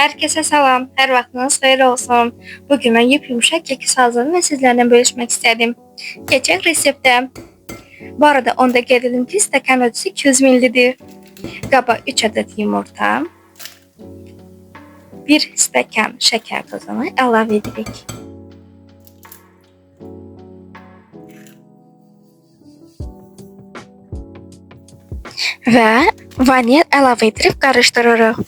Herkese salam, her vaxtınız xeyir olsun. Bugün mən yumuşaq kekis hazırladım və sizlərlə bölüşmək istədim. Keçək reseptə. Bu arada onda qeyd edim ki, stəkan ölçüsü 200 ml-dir. Qaba 3 adet yumurta, 1 stəkan şəkər tozunu əlavə edirik. Və vanil əlavə edib qarışdırırıq.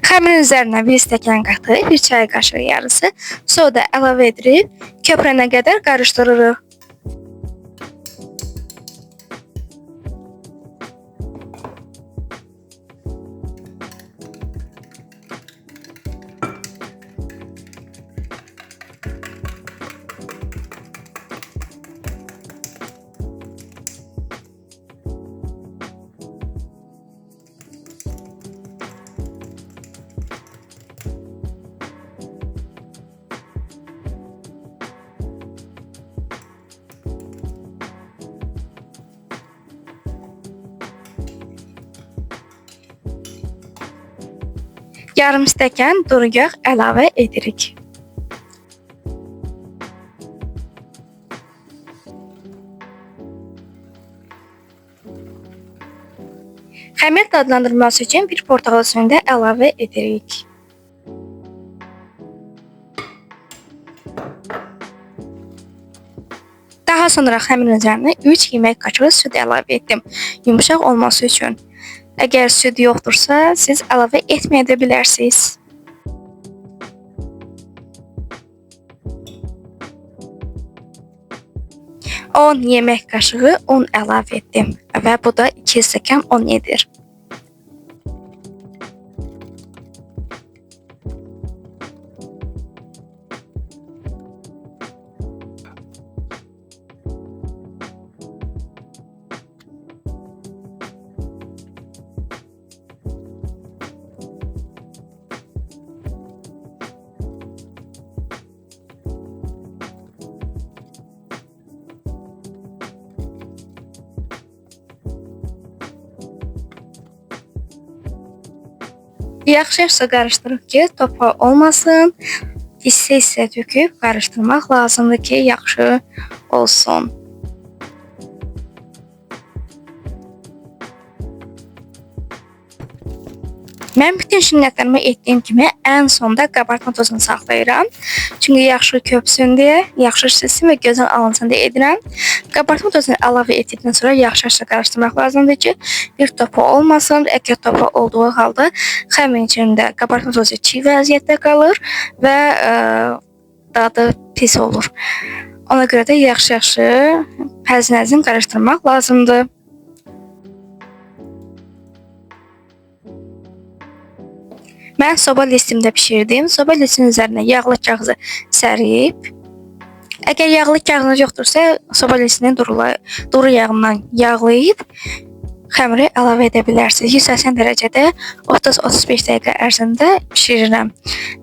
Xəmirin üzərinə 1 stəkan qatı, 1 çay qaşığı yarısı soda əlavə edib köpürənə qədər qarışdırırıq. Yarım stəkan duru yağ əlavə edirik. Xəmir dadlandırması üçün 1 portağal suyunu da əlavə edirik. Daha sonra xəmirin üzərinə 3 yemək qaşığı süd əlavə etdim, yumuşaq olması üçün. Əgər süd yoxdursa, siz əlavə etməyə də bilərsiniz. On yemək qaşığı un əlavə etdim və bu da 2 stəkan un edir. Yaxşı qarışdırıb ki, topa olmasın. Hissə töküb qarışdırmaq lazımdır ki, yaxşı olsun. Mən bütün şirinliklərimi etdiyim kimi ən sonda qabartma tozunu saxlayıram. Çünki yaxşı köpsün deyə, yaxşı şişsin və gözdən alınsın deyə edirəm. Qabartma tozunu əlavə etdikdən sonra yaxşı qarışdırmaq lazımdır ki, bir topa olmasın. Əgər topa olduğu halda xəmirin içində qabartma tozu çiğ vəziyyətdə qalır və dadı pis olur. Ona görə də yaxşı həzin qarışdırmaq lazımdır. Mən soba listimdə pişirdim. Soba listinin üzərinə yağlı kağızı sərib. Əgər yağlı kağızınız yoxdursa, soba listinin duru yağından yağlayıb xəmiri əlavə edə bilərsiniz. 180 dərəcədə 30-35 dəqiqə ərzində pişirirəm.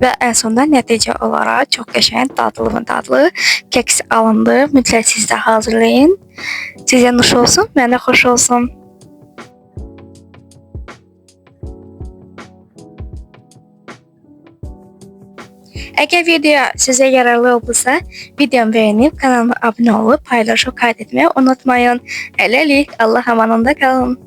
Və ən sonunda nəticə olaraq çox qəşəng, dadlı keks alındı. Mütləq siz də hazırlayın. Sizə nuş olsun, mənə xoş olsun. Əgər video sizə yararlı oldusa, videomu bəyənib, kanalıma abunə olub, paylaşıb, kaydetməyi unutmayın. Hələlik, Allah amanında qalın.